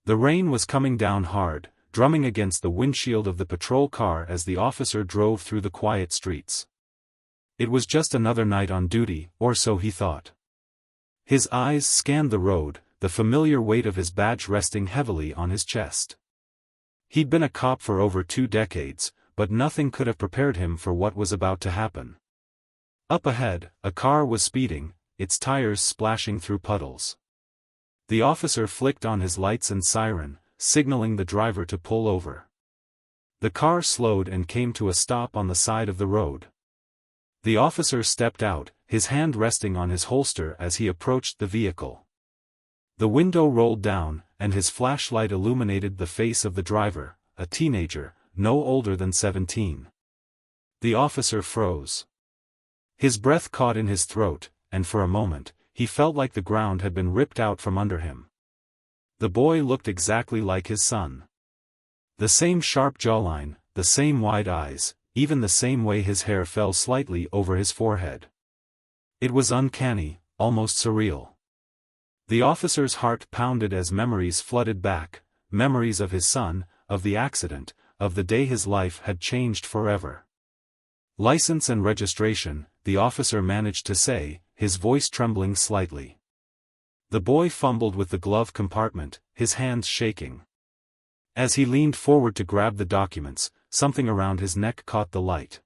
The rain was coming down hard, drumming against the windshield of the patrol car as the officer drove through the quiet streets. It was just another night on duty, or so he thought. His eyes scanned the road, the familiar weight of his badge resting heavily on his chest. He'd been a cop for over 2 decades, but nothing could have prepared him for what was about to happen. Up ahead, a car was speeding, its tires splashing through puddles. The officer flicked on his lights and siren, signaling the driver to pull over. The car slowed and came to a stop on the side of the road. The officer stepped out, his hand resting on his holster as he approached the vehicle. The window rolled down, and his flashlight illuminated the face of the driver, a teenager, no older than 17. The officer froze. His breath caught in his throat, and for a moment, he felt like the ground had been ripped out from under him. The boy looked exactly like his son. The same sharp jawline, the same wide eyes, even the same way his hair fell slightly over his forehead. It was uncanny, almost surreal. The officer's heart pounded as memories flooded back, memories of his son, of the accident, of the day his life had changed forever. "License and registration," the officer managed to say, his voice trembling slightly. The boy fumbled with the glove compartment, his hands shaking. As he leaned forward to grab the documents, something around his neck caught the light.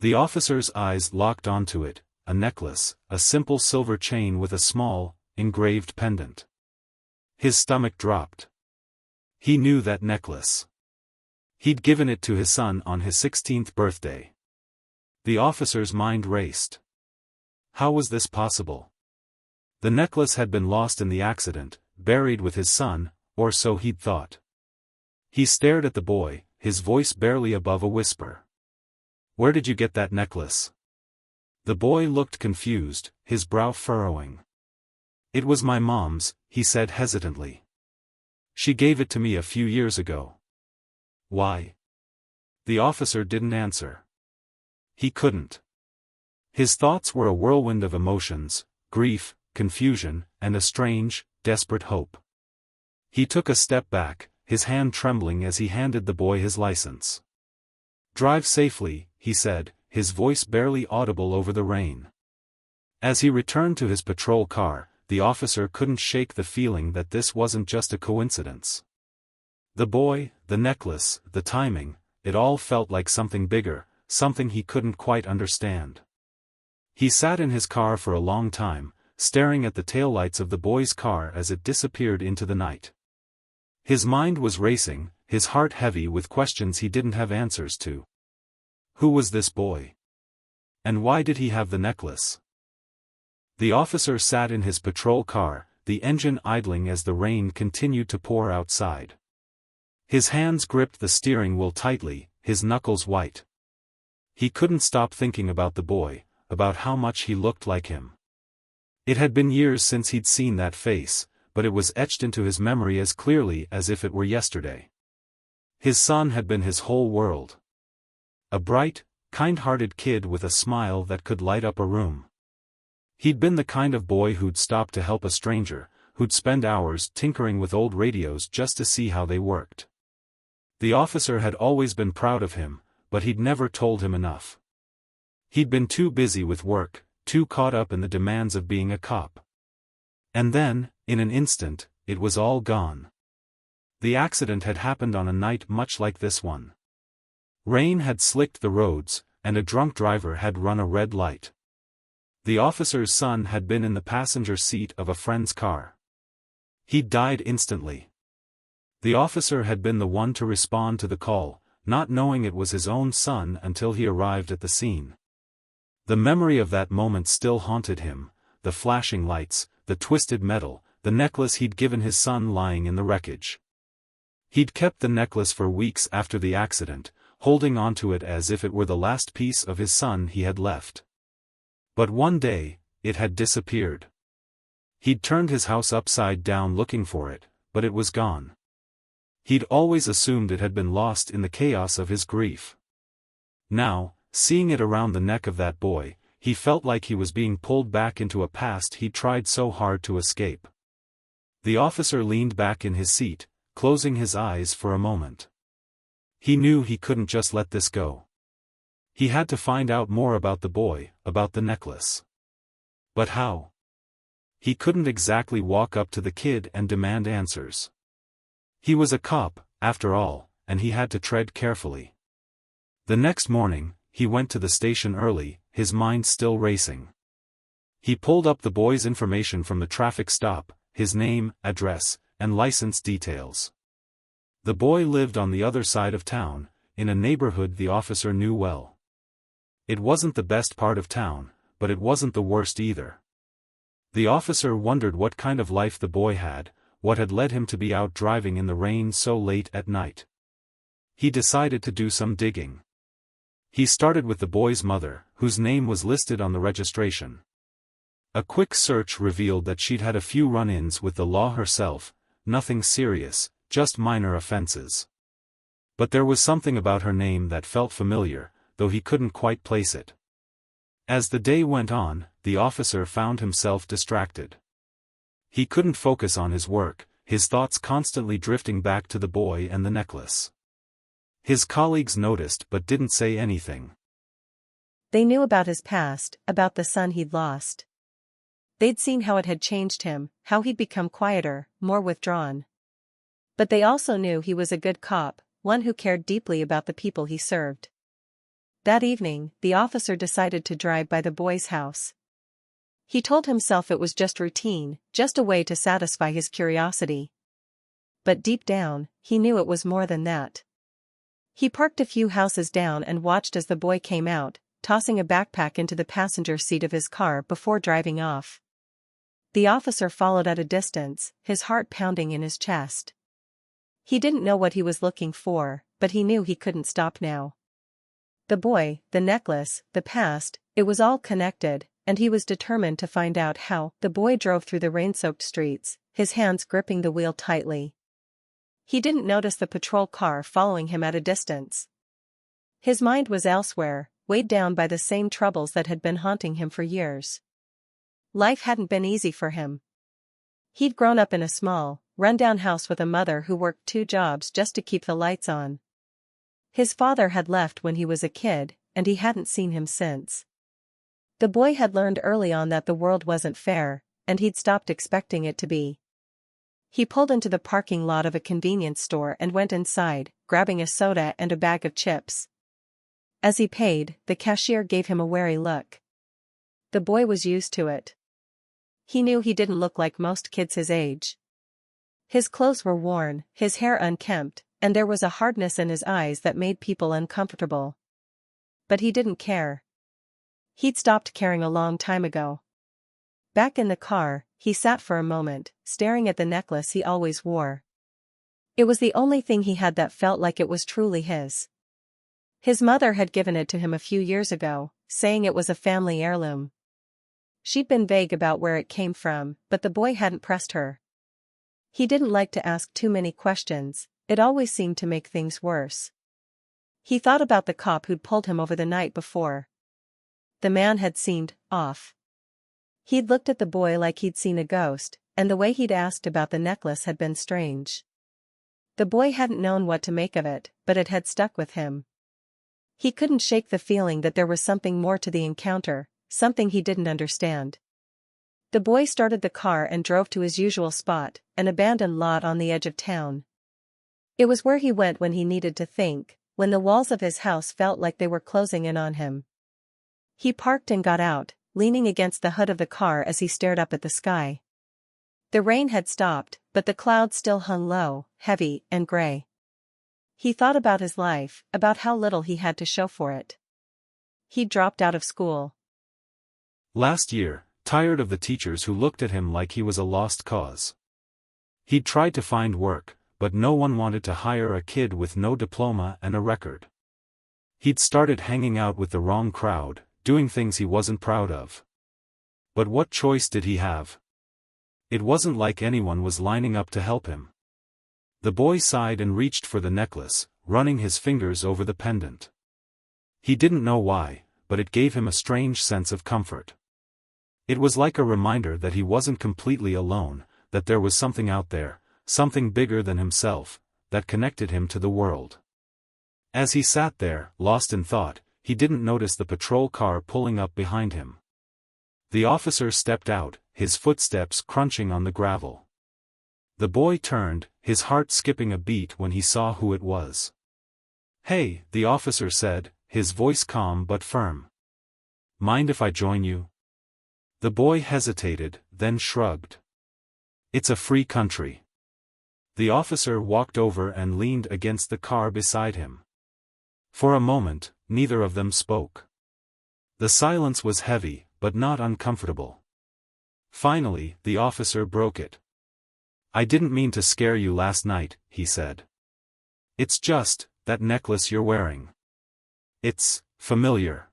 The officer's eyes locked onto it, a necklace, a simple silver chain with a small, engraved pendant. His stomach dropped. He knew that necklace. He'd given it to his son on his 16th birthday. The officer's mind raced. How was this possible? The necklace had been lost in the accident, buried with his son, or so he'd thought. He stared at the boy, his voice barely above a whisper. "Where did you get that necklace?" The boy looked confused, his brow furrowing. "It was my mom's," he said hesitantly. "She gave it to me a few years ago." "Why?" The officer didn't answer. He couldn't. His thoughts were a whirlwind of emotions, grief, confusion, and a strange, desperate hope. He took a step back, his hand trembling as he handed the boy his license. "Drive safely," he said, his voice barely audible over the rain. As he returned to his patrol car, the officer couldn't shake the feeling that this wasn't just a coincidence. The boy, the necklace, the timing, it all felt like something bigger, something he couldn't quite understand. He sat in his car for a long time, staring at the taillights of the boy's car as it disappeared into the night. His mind was racing, his heart heavy with questions he didn't have answers to. Who was this boy? And why did he have the necklace? The officer sat in his patrol car, the engine idling as the rain continued to pour outside. His hands gripped the steering wheel tightly, his knuckles white. He couldn't stop thinking about the boy, about how much he looked like him. It had been years since he'd seen that face, but it was etched into his memory as clearly as if it were yesterday. His son had been his whole world. A bright, kind-hearted kid with a smile that could light up a room. He'd been the kind of boy who'd stop to help a stranger, who'd spend hours tinkering with old radios just to see how they worked. The officer had always been proud of him, but he'd never told him enough. He'd been too busy with work, too caught up in the demands of being a cop. And then, in an instant, it was all gone. The accident had happened on a night much like this one. Rain had slicked the roads, and a drunk driver had run a red light. The officer's son had been in the passenger seat of a friend's car. He'd died instantly. The officer had been the one to respond to the call, not knowing it was his own son until he arrived at the scene. The memory of that moment still haunted him, the flashing lights, the twisted metal, the necklace he'd given his son lying in the wreckage. He'd kept the necklace for weeks after the accident, holding onto it as if it were the last piece of his son he had left. But one day, it had disappeared. He'd turned his house upside down looking for it, but it was gone. He'd always assumed it had been lost in the chaos of his grief. Now, seeing it around the neck of that boy, he felt like he was being pulled back into a past he'd tried so hard to escape. The officer leaned back in his seat, closing his eyes for a moment. He knew he couldn't just let this go. He had to find out more about the boy, about the necklace. But how? He couldn't exactly walk up to the kid and demand answers. He was a cop, after all, and he had to tread carefully. The next morning, he went to the station early, his mind still racing. He pulled up the boy's information from the traffic stop, his name, address, and license details. The boy lived on the other side of town, in a neighborhood the officer knew well. It wasn't the best part of town, but it wasn't the worst either. The officer wondered what kind of life the boy had, what had led him to be out driving in the rain so late at night. He decided to do some digging. He started with the boy's mother, whose name was listed on the registration. A quick search revealed that she'd had a few run-ins with the law herself, nothing serious, just minor offenses. But there was something about her name that felt familiar, though he couldn't quite place it. As the day went on, the officer found himself distracted. He couldn't focus on his work, his thoughts constantly drifting back to the boy and the necklace. His colleagues noticed but didn't say anything. They knew about his past, about the son he'd lost. They'd seen how it had changed him, how he'd become quieter, more withdrawn. But they also knew he was a good cop, one who cared deeply about the people he served. That evening, the officer decided to drive by the boy's house. He told himself it was just routine, just a way to satisfy his curiosity. But deep down, he knew it was more than that. He parked a few houses down and watched as the boy came out, tossing a backpack into the passenger seat of his car before driving off. The officer followed at a distance, his heart pounding in his chest. He didn't know what he was looking for, but he knew he couldn't stop now. The boy, the necklace, the past, it was all connected, and he was determined to find out how. The boy drove through the rain-soaked streets, his hands gripping the wheel tightly. He didn't notice the patrol car following him at a distance. His mind was elsewhere, weighed down by the same troubles that had been haunting him for years. Life hadn't been easy for him. He'd grown up in a small, run-down house with a mother who worked 2 jobs just to keep the lights on. His father had left when he was a kid, and he hadn't seen him since. The boy had learned early on that the world wasn't fair, and he'd stopped expecting it to be. He pulled into the parking lot of a convenience store and went inside, grabbing a soda and a bag of chips. As he paid, the cashier gave him a wary look. The boy was used to it. He knew he didn't look like most kids his age. His clothes were worn, his hair unkempt, and there was a hardness in his eyes that made people uncomfortable. But he didn't care. He'd stopped caring a long time ago. Back in the car, he sat for a moment, staring at the necklace he always wore. It was the only thing he had that felt like it was truly his. His mother had given it to him a few years ago, saying it was a family heirloom. She'd been vague about where it came from, but the boy hadn't pressed her. He didn't like to ask too many questions, it always seemed to make things worse. He thought about the cop who'd pulled him over the night before. The man had seemed off. He'd looked at the boy like he'd seen a ghost, and the way he'd asked about the necklace had been strange. The boy hadn't known what to make of it, but it had stuck with him. He couldn't shake the feeling that there was something more to the encounter, something he didn't understand. The boy started the car and drove to his usual spot, an abandoned lot on the edge of town. It was where he went when he needed to think, when the walls of his house felt like they were closing in on him. He parked and got out, leaning against the hood of the car as he stared up at the sky. The rain had stopped, but the clouds still hung low, heavy and gray. He thought about his life, about how little he had to show for it. He'd dropped out of school last year, tired of the teachers who looked at him like he was a lost cause. He'd tried to find work, but no one wanted to hire a kid with no diploma and a record. He'd started hanging out with the wrong crowd, doing things he wasn't proud of. But what choice did he have? It wasn't like anyone was lining up to help him. The boy sighed and reached for the necklace, running his fingers over the pendant. He didn't know why, but it gave him a strange sense of comfort. It was like a reminder that he wasn't completely alone, that there was something out there, something bigger than himself, that connected him to the world. As he sat there, lost in thought, he didn't notice the patrol car pulling up behind him. The officer stepped out, his footsteps crunching on the gravel. The boy turned, his heart skipping a beat when he saw who it was. "Hey," the officer said, his voice calm but firm. "Mind if I join you?" The boy hesitated, then shrugged. "It's a free country." The officer walked over and leaned against the car beside him. For a moment, neither of them spoke. The silence was heavy, but not uncomfortable. Finally, the officer broke it. "I didn't mean to scare you last night," he said. "It's just, that necklace you're wearing. It's familiar."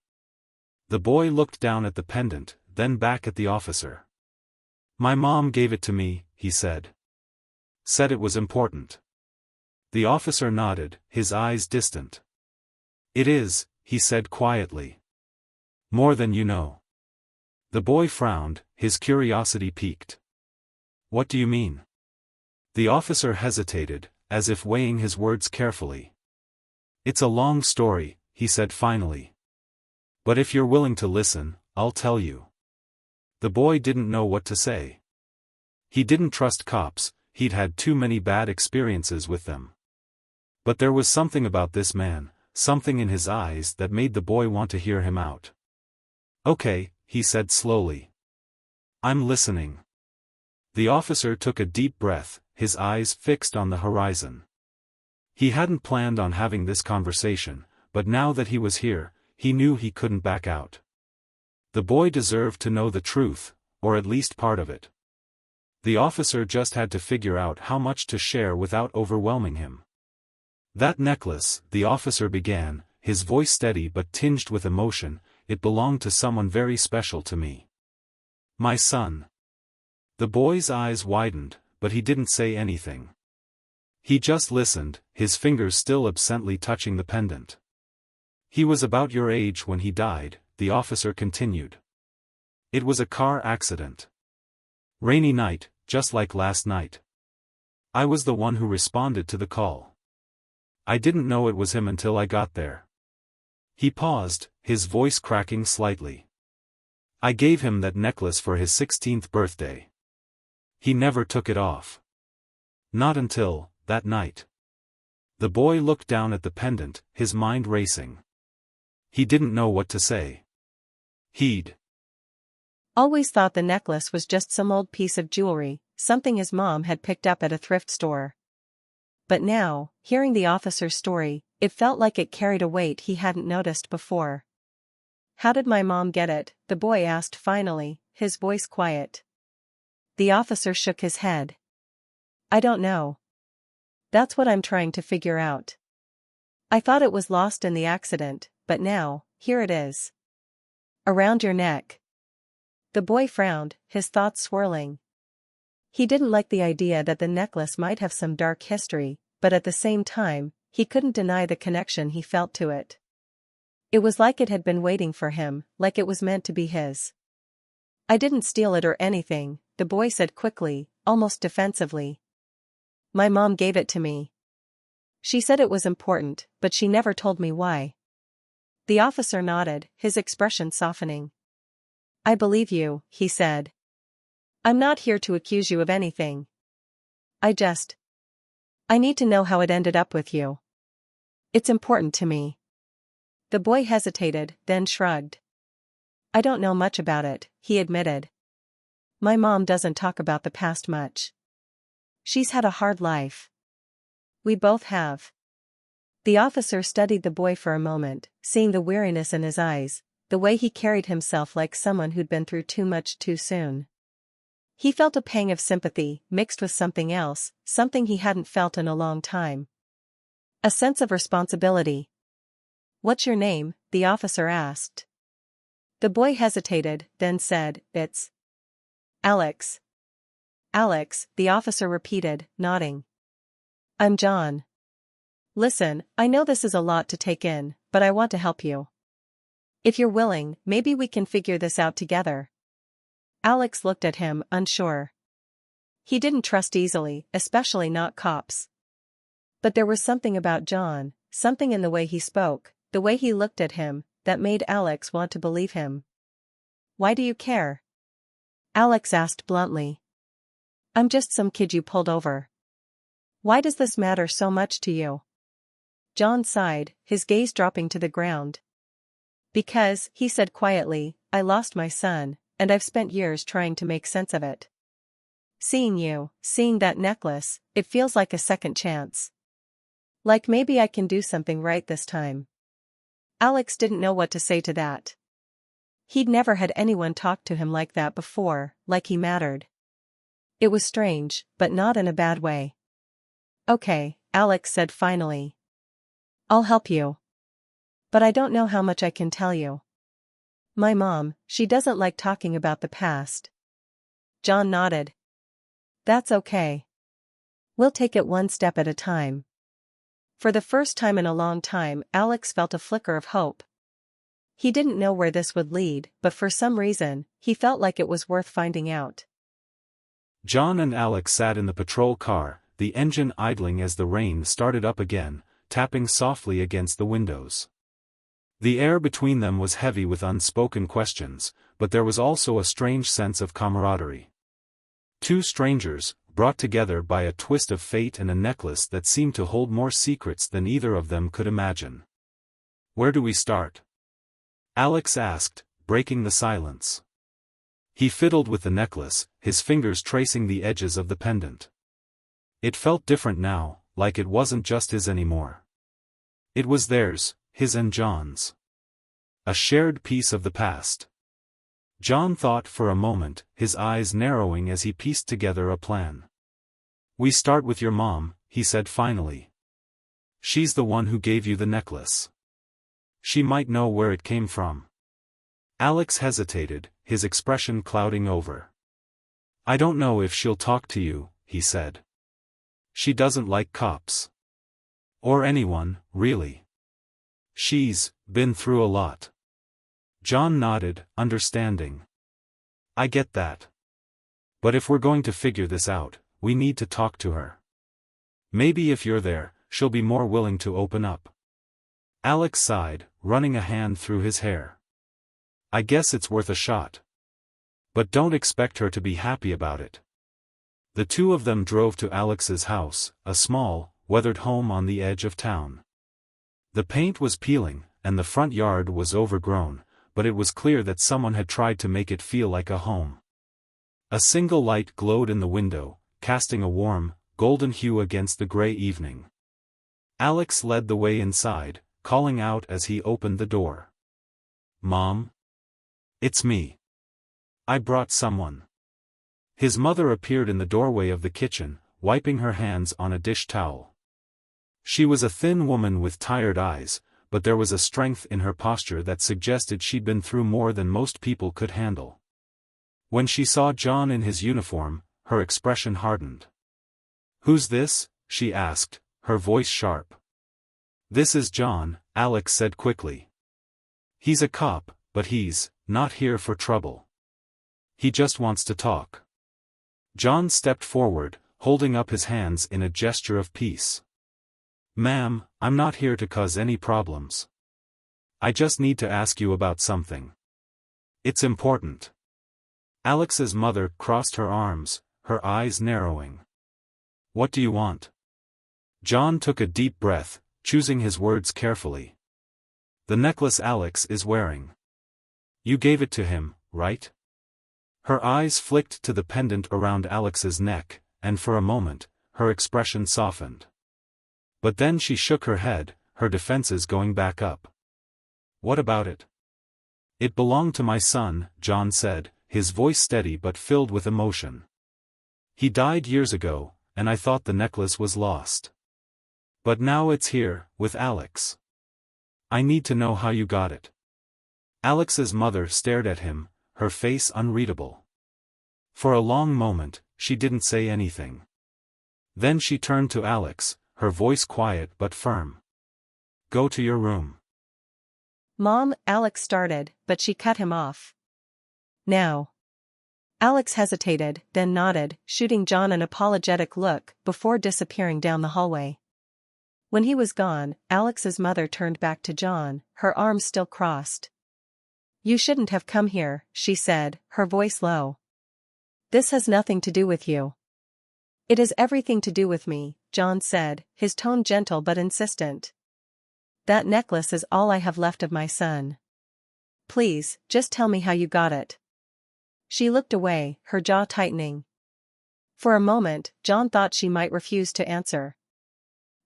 The boy looked down at the pendant, then back at the officer. "My mom gave it to me," he said. "Said it was important." The officer nodded, his eyes distant. "It is," he said quietly. "More than you know." The boy frowned, his curiosity piqued. "What do you mean?" The officer hesitated, as if weighing his words carefully. "It's a long story," he said finally. "But if you're willing to listen, I'll tell you." The boy didn't know what to say. He didn't trust cops, he'd had too many bad experiences with them. But there was something about this man, something in his eyes that made the boy want to hear him out. "Okay," he said slowly. "I'm listening." The officer took a deep breath, his eyes fixed on the horizon. He hadn't planned on having this conversation, but now that he was here, he knew he couldn't back out. The boy deserved to know the truth, or at least part of it. The officer just had to figure out how much to share without overwhelming him. "That necklace," the officer began, his voice steady but tinged with emotion, "it belonged to someone very special to me. My son." The boy's eyes widened, but he didn't say anything. He just listened, his fingers still absently touching the pendant. "He was about your age when he died," the officer continued. "It was a car accident. Rainy night, just like last night. I was the one who responded to the call. I didn't know it was him until I got there." He paused, his voice cracking slightly. "I gave him that necklace for his 16th birthday. He never took it off. Not until, that night." The boy looked down at the pendant, his mind racing. He didn't know what to say. He'd always thought the necklace was just some old piece of jewelry, something his mom had picked up at a thrift store. But now, hearing the officer's story, it felt like it carried a weight he hadn't noticed before. "How did my mom get it?" the boy asked finally, his voice quiet. The officer shook his head. "I don't know. That's what I'm trying to figure out. I thought it was lost in the accident, but now, here it is. Around your neck." The boy frowned, his thoughts swirling. He didn't like the idea that the necklace might have some dark history, but at the same time, he couldn't deny the connection he felt to it. It was like it had been waiting for him, like it was meant to be his. "I didn't steal it or anything," the boy said quickly, almost defensively. "My mom gave it to me. She said it was important, but she never told me why." The officer nodded, his expression softening. "I believe you," he said. "I'm not here to accuse you of anything. I need to know how it ended up with you. It's important to me." The boy hesitated, then shrugged. "I don't know much about it," he admitted. "My mom doesn't talk about the past much. She's had a hard life. We both have." The officer studied the boy for a moment, seeing the weariness in his eyes, the way he carried himself like someone who'd been through too much too soon. He felt a pang of sympathy, mixed with something else, something he hadn't felt in a long time. A sense of responsibility. "What's your name?" the officer asked. The boy hesitated, then said, "It's Alex." "Alex," the officer repeated, nodding. "I'm John. Listen, I know this is a lot to take in, but I want to help you. If you're willing, maybe we can figure this out together." Alex looked at him, unsure. He didn't trust easily, especially not cops. But there was something about John, something in the way he spoke, the way he looked at him, that made Alex want to believe him. "Why do you care?" Alex asked bluntly. "I'm just some kid you pulled over." "Why does this matter so much to you?" John sighed, his gaze dropping to the ground. "Because," he said quietly, "I lost my son, and I've spent years trying to make sense of it. Seeing you, seeing that necklace, it feels like a second chance. Like maybe I can do something right this time." Alex didn't know what to say to that. He'd never had anyone talk to him like that before, like he mattered. It was strange, but not in a bad way. "Okay," Alex said finally. "I'll help you. But I don't know how much I can tell you. My mom, she doesn't like talking about the past." John nodded. "That's okay. We'll take it one step at a time." For the first time in a long time, Alex felt a flicker of hope. He didn't know where this would lead, but for some reason, he felt like it was worth finding out. John and Alex sat in the patrol car, the engine idling as the rain started up again, tapping softly against the windows. The air between them was heavy with unspoken questions, but there was also a strange sense of camaraderie. Two strangers, brought together by a twist of fate and a necklace that seemed to hold more secrets than either of them could imagine. "Where do we start?" Alex asked, breaking the silence. He fiddled with the necklace, his fingers tracing the edges of the pendant. It felt different now, like it wasn't just his anymore. It was theirs, his and John's. A shared piece of the past. John thought for a moment, his eyes narrowing as he pieced together a plan. "We start with your mom," he said finally. "She's the one who gave you the necklace. She might know where it came from." Alex hesitated, his expression clouding over. "I don't know if she'll talk to you," he said. "She doesn't like cops. Or anyone, really. She's been through a lot." John nodded, understanding. "I get that. But if we're going to figure this out, we need to talk to her. Maybe if you're there, she'll be more willing to open up." Alex sighed, running a hand through his hair. "I guess it's worth a shot. But don't expect her to be happy about it." The two of them drove to Alex's house, a small, weathered home on the edge of town. The paint was peeling, and the front yard was overgrown, but it was clear that someone had tried to make it feel like a home. A single light glowed in the window, casting a warm, golden hue against the gray evening. Alex led the way inside, calling out as he opened the door. "Mom? It's me. I brought someone." His mother appeared in the doorway of the kitchen, wiping her hands on a dish towel. She was a thin woman with tired eyes, but there was a strength in her posture that suggested she'd been through more than most people could handle. When she saw John in his uniform, her expression hardened. "Who's this?" she asked, her voice sharp. "This is John," Alex said quickly. "He's a cop, but he's not here for trouble. He just wants to talk." John stepped forward, holding up his hands in a gesture of peace. "Ma'am, I'm not here to cause any problems. I just need to ask you about something. It's important." Alex's mother crossed her arms, her eyes narrowing. "What do you want?" John took a deep breath, choosing his words carefully. "The necklace Alex is wearing. You gave it to him, right?" Her eyes flicked to the pendant around Alex's neck, and for a moment, her expression softened. But then she shook her head, her defenses going back up. "What about it?" "It belonged to my son," John said, his voice steady but filled with emotion. "He died years ago, and I thought the necklace was lost. But now it's here, with Alex. I need to know how you got it." Alex's mother stared at him, her face unreadable. For a long moment, she didn't say anything. Then she turned to Alex, her voice quiet but firm. "Go to your room." "Mom," Alex started, but she cut him off. "Now. Alex hesitated, then nodded, shooting John an apologetic look before disappearing down the hallway. When he was gone, Alex's mother turned back to John, her arms still crossed. "You shouldn't have come here," she said, her voice low. "This has nothing to do with you." "It has everything to do with me," John said, his tone gentle but insistent. "That necklace is all I have left of my son. Please, just tell me how you got it." She looked away, her jaw tightening. For a moment, John thought she might refuse to answer.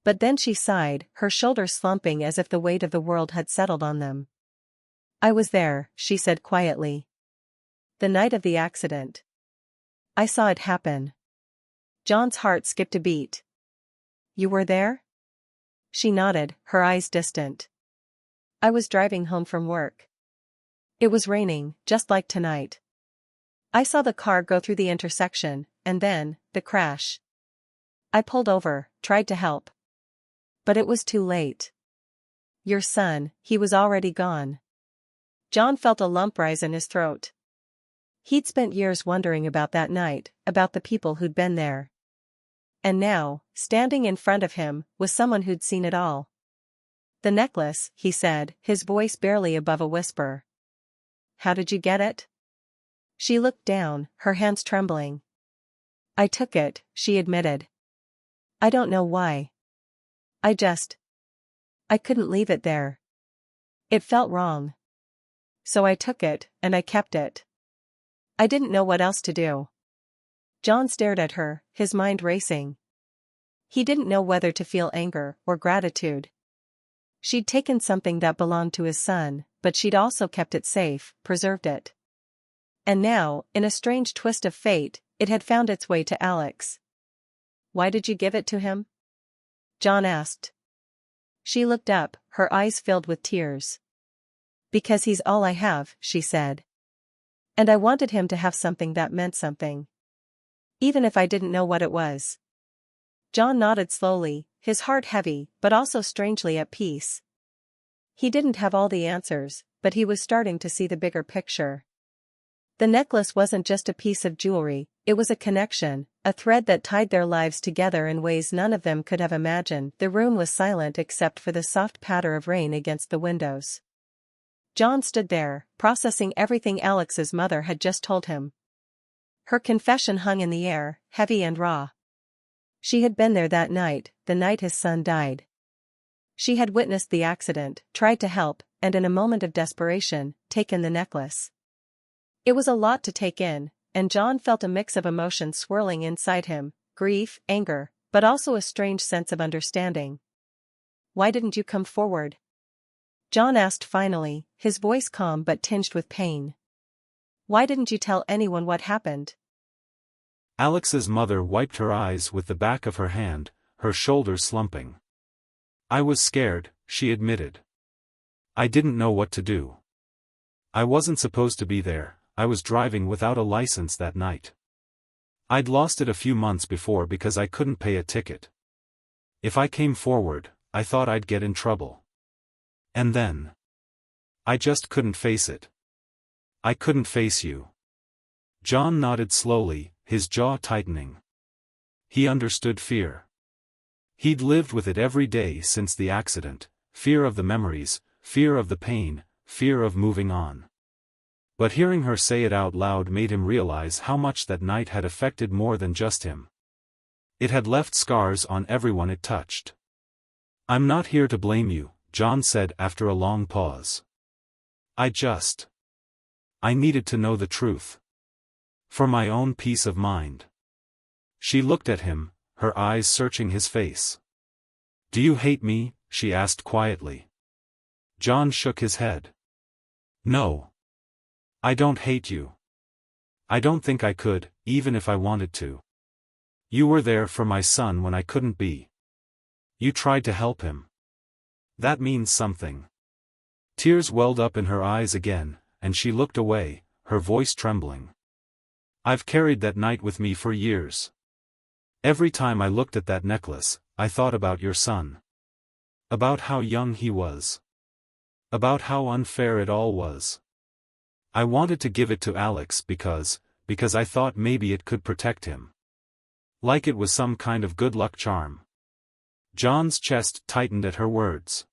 But then she sighed, her shoulders slumping as if the weight of the world had settled on them. "I was there," she said quietly. "The night of the accident. I saw it happen." John's heart skipped a beat. "You were there?" She nodded, her eyes distant. "I was driving home from work. It was raining, just like tonight. I saw the car go through the intersection, and then, the crash. I pulled over, tried to help. But it was too late. Your son, he was already gone." John felt a lump rise in his throat. He'd spent years wondering about that night, about the people who'd been there. And now, standing in front of him, was someone who'd seen it all. "The necklace," he said, his voice barely above a whisper. "How did you get it?" She looked down, her hands trembling. "I took it," she admitted. "I don't know why. I couldn't leave it there. It felt wrong. So I took it, and I kept it. I didn't know what else to do." John stared at her, his mind racing. He didn't know whether to feel anger or gratitude. She'd taken something that belonged to his son, but she'd also kept it safe, preserved it. And now, in a strange twist of fate, it had found its way to Alex. "Why did you give it to him?" John asked. She looked up, her eyes filled with tears. "Because he's all I have," she said. "And I wanted him to have something that meant something. Even if I didn't know what it was." John nodded slowly, his heart heavy, but also strangely at peace. He didn't have all the answers, but he was starting to see the bigger picture. The necklace wasn't just a piece of jewelry, it was a connection, a thread that tied their lives together in ways none of them could have imagined. The room was silent except for the soft patter of rain against the windows. John stood there, processing everything Alex's mother had just told him. Her confession hung in the air, heavy and raw. She had been there that night, the night his son died. She had witnessed the accident, tried to help, and in a moment of desperation, taken the necklace. It was a lot to take in, and John felt a mix of emotions swirling inside him, grief, anger, but also a strange sense of understanding. "Why didn't you come forward?" John asked finally, his voice calm but tinged with pain. "Why didn't you tell anyone what happened?" Alex's mother wiped her eyes with the back of her hand, her shoulders slumping. "I was scared," she admitted. "I didn't know what to do. I wasn't supposed to be there. I was driving without a license that night. I'd lost it a few months before because I couldn't pay a ticket. If I came forward, I thought I'd get in trouble. And then I just couldn't face it. I couldn't face you." John nodded slowly, his jaw tightening. He understood fear. He'd lived with it every day since the accident, fear of the memories, fear of the pain, fear of moving on. But hearing her say it out loud made him realize how much that night had affected more than just him. It had left scars on everyone it touched. "I'm not here to blame you," John said after a long pause. I needed to know the truth. For my own peace of mind." She looked at him, her eyes searching his face. "Do you hate me?" she asked quietly. John shook his head. "No. I don't hate you. I don't think I could, even if I wanted to. You were there for my son when I couldn't be. You tried to help him. That means something." Tears welled up in her eyes again, and she looked away, her voice trembling. "I've carried that night with me for years. Every time I looked at that necklace, I thought about your son. About how young he was. About how unfair it all was. I wanted to give it to Alex because because I thought maybe it could protect him. Like it was some kind of good luck charm. John's chest tightened at her words.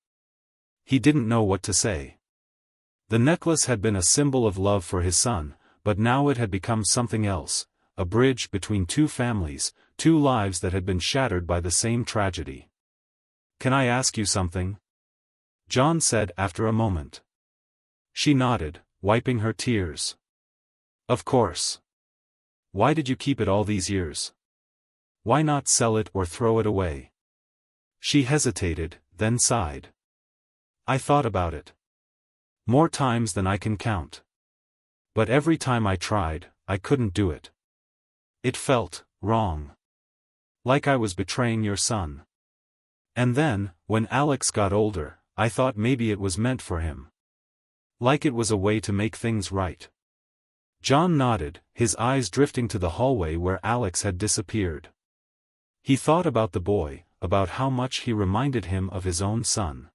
He didn't know what to say. The necklace had been a symbol of love for his son, but now it had become something else, a bridge between two families, two lives that had been shattered by the same tragedy. "Can I ask you something?" John said after a moment. She nodded, wiping her tears. "Of course. Why did you keep it all these years? Why not sell it or throw it away?" She hesitated, then sighed. "I thought about it. More times than I can count. But every time I tried, I couldn't do it. It felt wrong. Like I was betraying your son. And then, when Alex got older, I thought maybe it was meant for him. Like it was a way to make things right." John nodded, his eyes drifting to the hallway where Alex had disappeared. He thought about the boy, about how much he reminded him of his own son.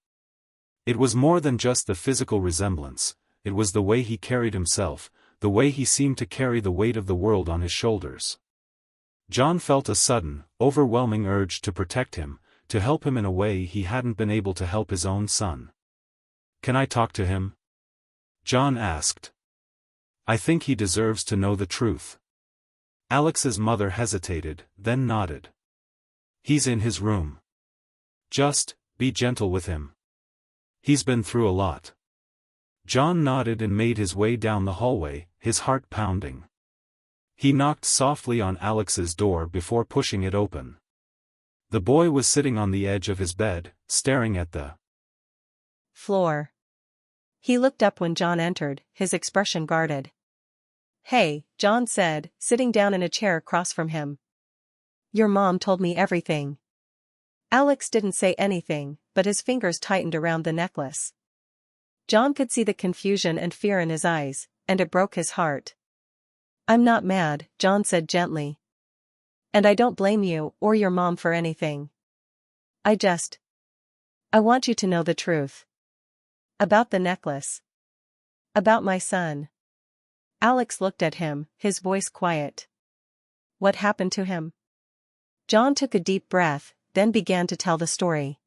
It was more than just the physical resemblance, it was the way he carried himself, the way he seemed to carry the weight of the world on his shoulders. John felt a sudden, overwhelming urge to protect him, to help him in a way he hadn't been able to help his own son. "Can I talk to him?" John asked. "I think he deserves to know the truth." Alex's mother hesitated, then nodded. "He's in his room. Just, be gentle with him. He's been through a lot." John nodded and made his way down the hallway, his heart pounding. He knocked softly on Alex's door before pushing it open. The boy was sitting on the edge of his bed, staring at the floor. He looked up when John entered, his expression guarded. "Hey," John said, sitting down in a chair across from him. "Your mom told me everything." Alex didn't say anything, but his fingers tightened around the necklace. John could see the confusion and fear in his eyes, and it broke his heart. "I'm not mad," John said gently. "And I don't blame you or your mom for anything. I want you to know the truth. About the necklace. About my son." Alex looked at him, his voice quiet. "What happened to him?" John took a deep breath, then began to tell the story.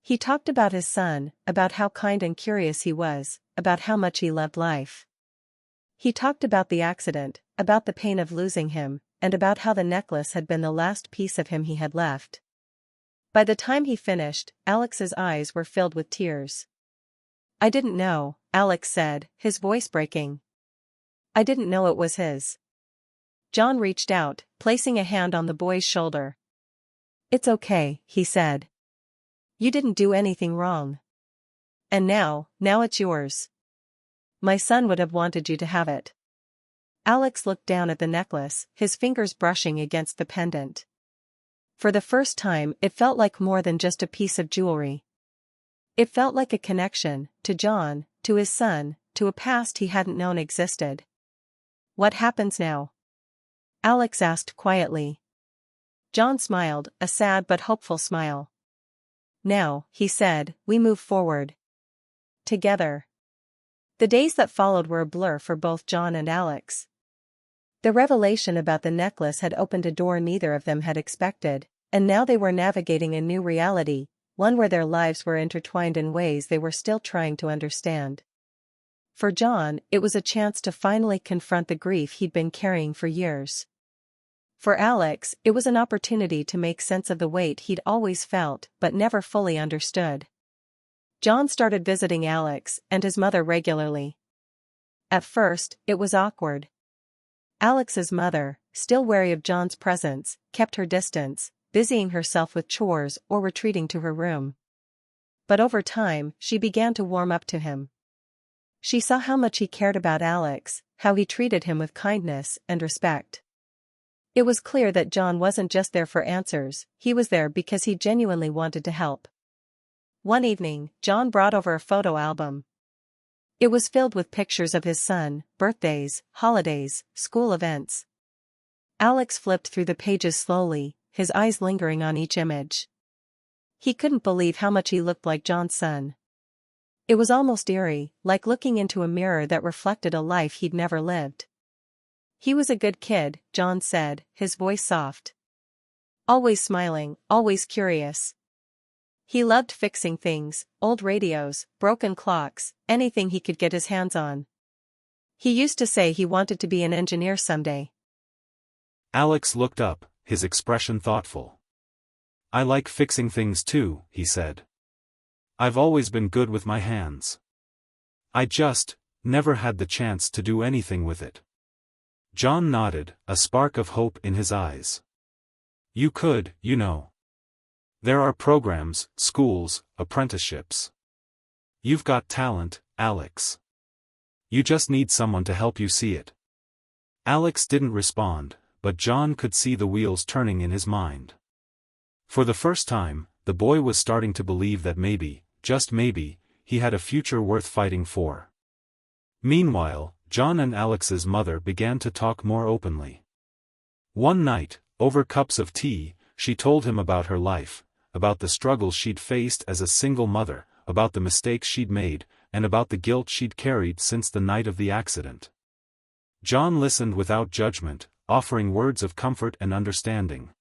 He talked about his son, about how kind and curious he was, about how much he loved life. He talked about the accident, about the pain of losing him, and about how the necklace had been the last piece of him he had left. By the time he finished, Alex's eyes were filled with tears. "I didn't know," Alex said, his voice breaking. "I didn't know it was his." John reached out, placing a hand on the boy's shoulder. "It's okay," he said. "You didn't do anything wrong. And now it's yours. My son would have wanted you to have it." Alex looked down at the necklace, his fingers brushing against the pendant. For the first time it felt like more than just a piece of jewelry. It felt like a connection, to John, to his son, to a past he hadn't known existed. "What happens now?" Alex asked quietly. John smiled, a sad but hopeful smile. "Now," he said, "we move forward. Together." The days that followed were a blur for both John and Alex. The revelation about the necklace had opened a door neither of them had expected, and now they were navigating a new reality, one where their lives were intertwined in ways they were still trying to understand. For John, it was a chance to finally confront the grief he'd been carrying for years. For Alex, it was an opportunity to make sense of the weight he'd always felt but never fully understood. John started visiting Alex and his mother regularly. At first, it was awkward. Alex's mother, still wary of John's presence, kept her distance, busying herself with chores or retreating to her room. But over time, she began to warm up to him. She saw how much he cared about Alex, how he treated him with kindness and respect. It was clear that John wasn't just there for answers, he was there because he genuinely wanted to help. One evening, John brought over a photo album. It was filled with pictures of his son, birthdays, holidays, school events. Alex flipped through the pages slowly, his eyes lingering on each image. He couldn't believe how much he looked like John's son. It was almost eerie, like looking into a mirror that reflected a life he'd never lived. He was a good kid, John said, his voice soft. Always smiling, always curious. He loved fixing things, old radios, broken clocks, anything he could get his hands on. He used to say he wanted to be an engineer someday. Alex looked up, his expression thoughtful. I like fixing things too, he said. I've always been good with my hands. I just never had the chance to do anything with it. John nodded, a spark of hope in his eyes. You could, you know. There are programs, schools, apprenticeships. You've got talent, Alex. You just need someone to help you see it. Alex didn't respond, but John could see the wheels turning in his mind. For the first time, the boy was starting to believe that maybe, just maybe, he had a future worth fighting for. Meanwhile, John and Alex's mother began to talk more openly. One night, over cups of tea, she told him about her life, about the struggles she'd faced as a single mother, about the mistakes she'd made, and about the guilt she'd carried since the night of the accident. John listened without judgment, offering words of comfort and understanding.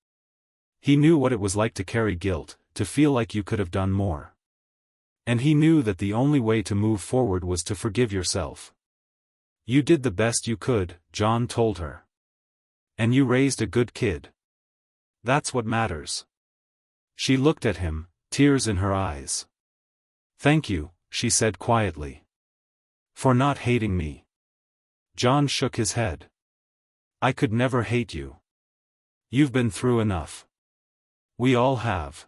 He knew what it was like to carry guilt, to feel like you could have done more. And he knew that the only way to move forward was to forgive yourself. You did the best you could, John told her. And you raised a good kid. That's what matters. She looked at him, tears in her eyes. Thank you, she said quietly. For not hating me. John shook his head. I could never hate you. You've been through enough. We all have.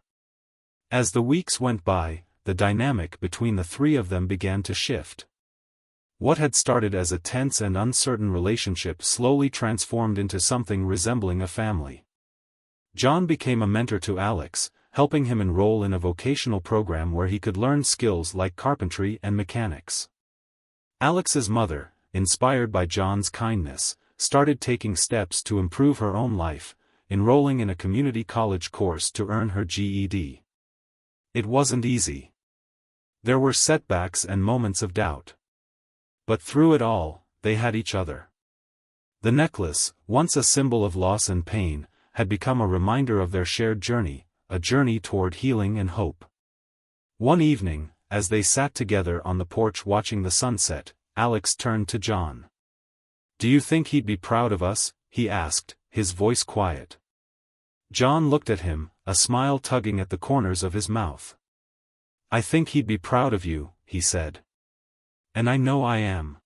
As the weeks went by, the dynamic between the three of them began to shift. What had started as a tense and uncertain relationship slowly transformed into something resembling a family. John became a mentor to Alex, helping him enroll in a vocational program where he could learn skills like carpentry and mechanics. Alex's mother, inspired by John's kindness, started taking steps to improve her own life, enrolling in a community college course to earn her GED. It wasn't easy. There were setbacks and moments of doubt. But through it all, they had each other. The necklace, once a symbol of loss and pain, had become a reminder of their shared journey, a journey toward healing and hope. One evening, as they sat together on the porch watching the sunset, Alex turned to John. Do you think he'd be proud of us? He asked, his voice quiet. John looked at him, a smile tugging at the corners of his mouth. I think he'd be proud of you, he said. And I know I am.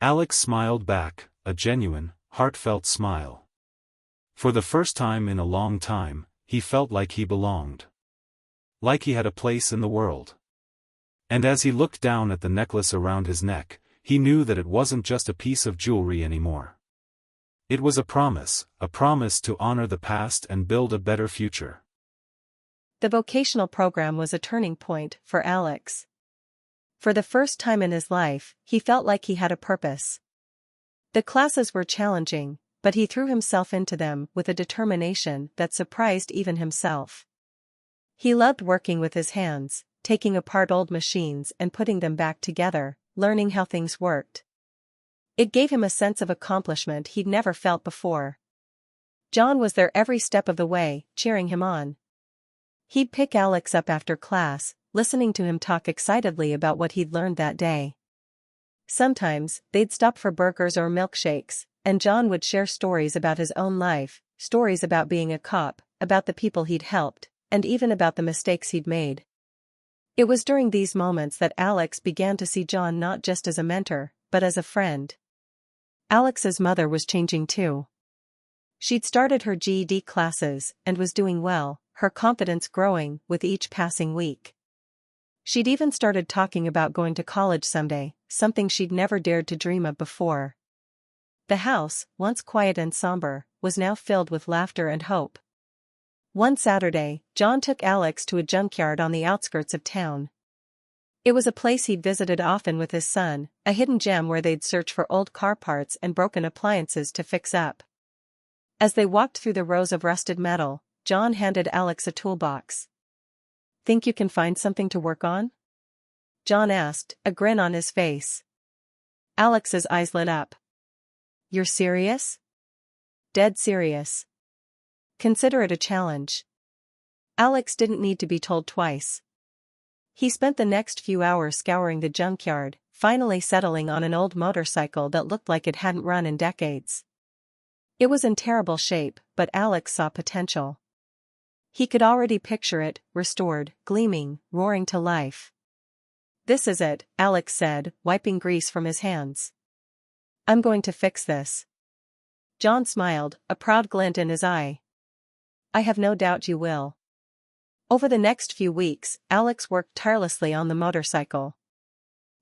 Alex smiled back, a genuine, heartfelt smile. For the first time in a long time, he felt like he belonged. Like he had a place in the world. And as he looked down at the necklace around his neck, he knew that it wasn't just a piece of jewelry anymore. It was a promise to honor the past and build a better future. The vocational program was a turning point for Alex. For the first time in his life, he felt like he had a purpose. The classes were challenging, but he threw himself into them with a determination that surprised even himself. He loved working with his hands, taking apart old machines and putting them back together, learning how things worked. It gave him a sense of accomplishment he'd never felt before. John was there every step of the way, cheering him on. He'd pick Alex up after class, listening to him talk excitedly about what he'd learned that day. Sometimes, they'd stop for burgers or milkshakes, and John would share stories about his own life, stories about being a cop, about the people he'd helped, and even about the mistakes he'd made. It was during these moments that Alex began to see John not just as a mentor, but as a friend. Alex's mother was changing too. She'd started her GED classes and was doing well, her confidence growing with each passing week. She'd even started talking about going to college someday, something she'd never dared to dream of before. The house, once quiet and somber, was now filled with laughter and hope. One Saturday, John took Alex to a junkyard on the outskirts of town. It was a place he'd visited often with his son, a hidden gem where they'd search for old car parts and broken appliances to fix up. As they walked through the rows of rusted metal, John handed Alex a toolbox. Think you can find something to work on? John asked, a grin on his face. Alex's eyes lit up. You're serious? Dead serious. Consider it a challenge. Alex didn't need to be told twice. He spent the next few hours scouring the junkyard, finally settling on an old motorcycle that looked like it hadn't run in decades. It was in terrible shape, but Alex saw potential. He could already picture it, restored, gleaming, roaring to life. This is it, Alex said, wiping grease from his hands. I'm going to fix this. John smiled, a proud glint in his eye. I have no doubt you will. Over the next few weeks, Alex worked tirelessly on the motorcycle.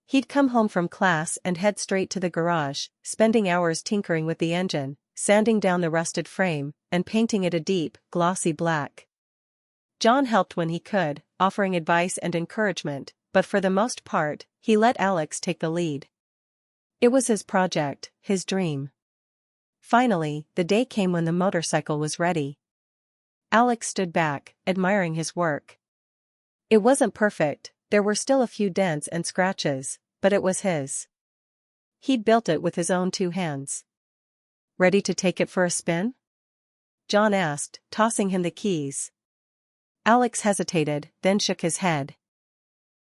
He'd come home from class and head straight to the garage, spending hours tinkering with the engine, sanding down the rusted frame, and painting it a deep, glossy black. John helped when he could, offering advice and encouragement, but for the most part, he let Alex take the lead. It was his project, his dream. Finally, the day came when the motorcycle was ready. Alex stood back, admiring his work. It wasn't perfect, there were still a few dents and scratches, but it was his. He'd built it with his own 2 hands. Ready to take it for a spin? John asked, tossing him the keys. Alex hesitated, then shook his head.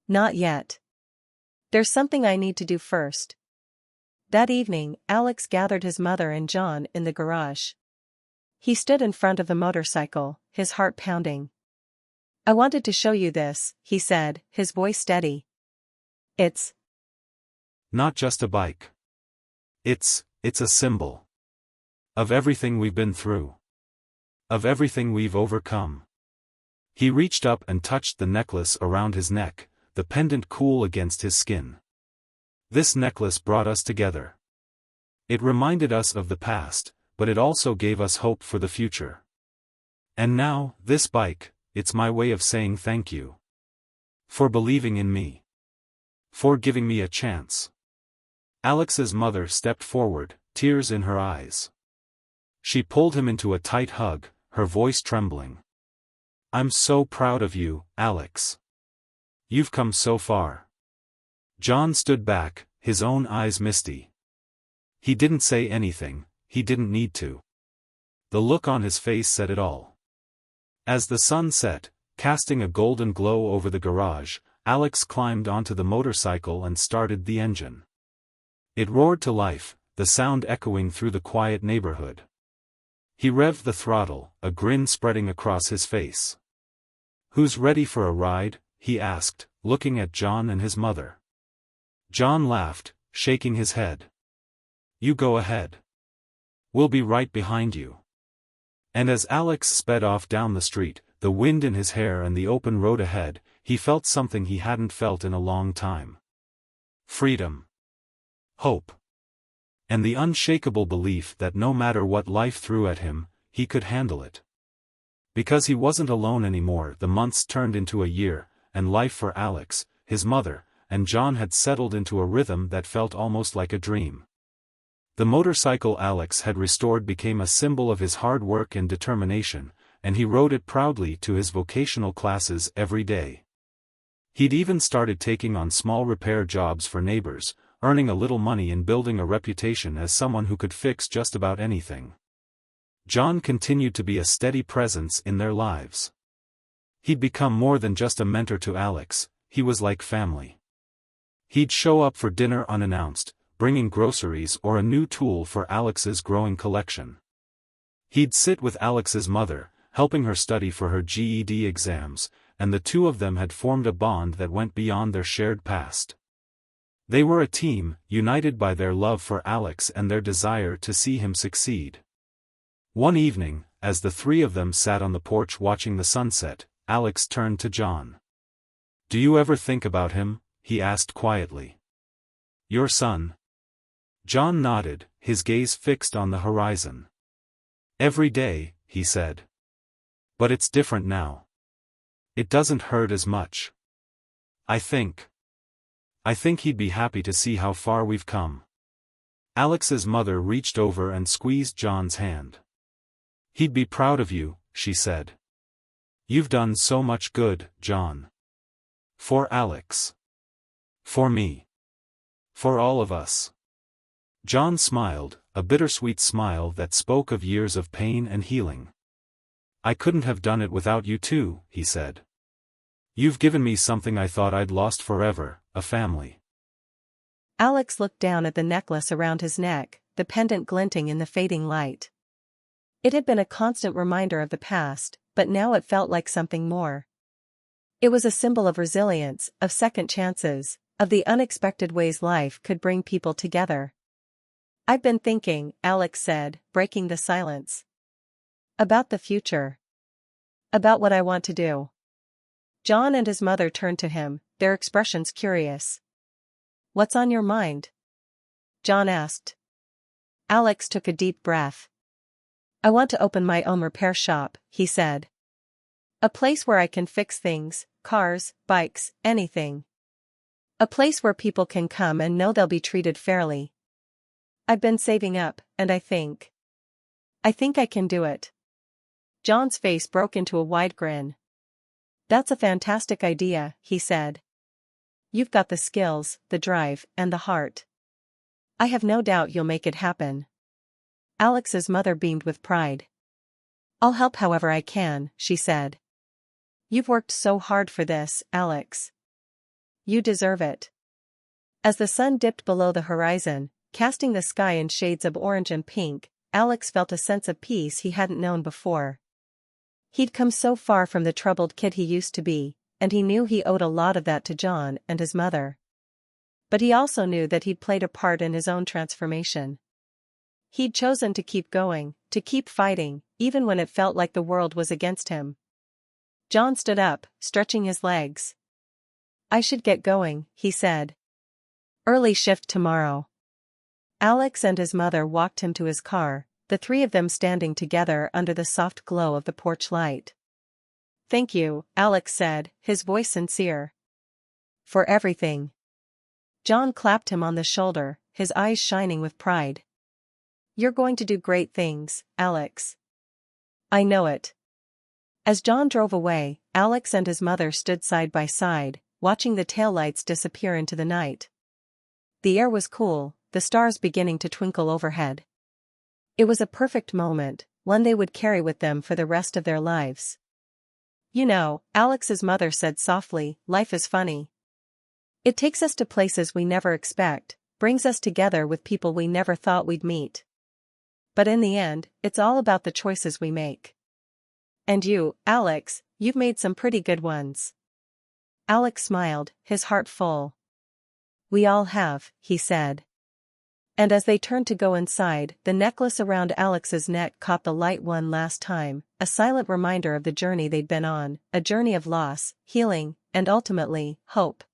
Not yet. There's something I need to do first. That evening, Alex gathered his mother and John in the garage. He stood in front of the motorcycle, his heart pounding. I wanted to show you this, he said, his voice steady. It's not just a bike. It's a symbol. Of everything we've been through. Of everything we've overcome. He reached up and touched the necklace around his neck, the pendant cool against his skin. This necklace brought us together. It reminded us of the past, but it also gave us hope for the future. And now, this bike, it's my way of saying thank you. For believing in me. For giving me a chance. Alex's mother stepped forward, tears in her eyes. She pulled him into a tight hug, her voice trembling. I'm so proud of you, Alex. You've come so far. John stood back, his own eyes misty. He didn't say anything, he didn't need to. The look on his face said it all. As the sun set, casting a golden glow over the garage, Alex climbed onto the motorcycle and started the engine. It roared to life, the sound echoing through the quiet neighborhood. He revved the throttle, a grin spreading across his face. Who's ready for a ride? He asked, looking at John and his mother. John laughed, shaking his head. You go ahead. We'll be right behind you. And as Alex sped off down the street, the wind in his hair and the open road ahead, he felt something he hadn't felt in a long time. Freedom. Hope. And the unshakable belief that no matter what life threw at him, he could handle it. Because he wasn't alone anymore, the months turned into a year, and life for Alex, his mother, and John had settled into a rhythm that felt almost like a dream. The motorcycle Alex had restored became a symbol of his hard work and determination, and he rode it proudly to his vocational classes every day. He'd even started taking on small repair jobs for neighbors, earning a little money and building a reputation as someone who could fix just about anything. John continued to be a steady presence in their lives. He'd become more than just a mentor to Alex, he was like family. He'd show up for dinner unannounced, bringing groceries or a new tool for Alex's growing collection. He'd sit with Alex's mother, helping her study for her GED exams, and the two of them had formed a bond that went beyond their shared past. They were a team, united by their love for Alex and their desire to see him succeed. One evening, as the three of them sat on the porch watching the sunset, Alex turned to John. Do you ever think about him? He asked quietly. Your son? John nodded, his gaze fixed on the horizon. Every day, he said. But it's different now. It doesn't hurt as much. I think he'd be happy to see how far we've come. Alex's mother reached over and squeezed John's hand. He'd be proud of you, she said. You've done so much good, John. For Alex. For me. For all of us. John smiled, a bittersweet smile that spoke of years of pain and healing. "I couldn't have done it without you too," he said. "You've given me something I thought I'd lost forever, a family." Alex looked down at the necklace around his neck, the pendant glinting in the fading light. It had been a constant reminder of the past, but now it felt like something more. It was a symbol of resilience, of second chances, of the unexpected ways life could bring people together. "I've been thinking," Alex said, breaking the silence. "About the future. About what I want to do." John and his mother turned to him, their expressions curious. "What's on your mind?" John asked. Alex took a deep breath. "I want to open my own repair shop," he said. "A place where I can fix things, cars, bikes, anything. A place where people can come and know they'll be treated fairly. I've been saving up, and I think I can do it." John's face broke into a wide grin. "That's a fantastic idea," he said. "You've got the skills, the drive, and the heart. I have no doubt you'll make it happen." Alex's mother beamed with pride. "I'll help however I can," she said. "You've worked so hard for this, Alex. You deserve it." As the sun dipped below the horizon, casting the sky in shades of orange and pink, Alex felt a sense of peace he hadn't known before. He'd come so far from the troubled kid he used to be, and he knew he owed a lot of that to John and his mother. But he also knew that he'd played a part in his own transformation. He'd chosen to keep going, to keep fighting, even when it felt like the world was against him. John stood up, stretching his legs. "I should get going," he said. "Early shift tomorrow." Alex and his mother walked him to his car, the three of them standing together under the soft glow of the porch light. "Thank you," Alex said, his voice sincere. "For everything." John clapped him on the shoulder, his eyes shining with pride. "You're going to do great things, Alex. I know it." As John drove away, Alex and his mother stood side by side, watching the taillights disappear into the night. The air was cool, the stars beginning to twinkle overhead. It was a perfect moment, one they would carry with them for the rest of their lives. "You know," Alex's mother said softly, "life is funny. It takes us to places we never expect, brings us together with people we never thought we'd meet. But in the end, it's all about the choices we make. And you, Alex, you've made some pretty good ones." Alex smiled, his heart full. "We all have," he said. And as they turned to go inside, the necklace around Alex's neck caught the light one last time, a silent reminder of the journey they'd been on, a journey of loss, healing, and ultimately, hope.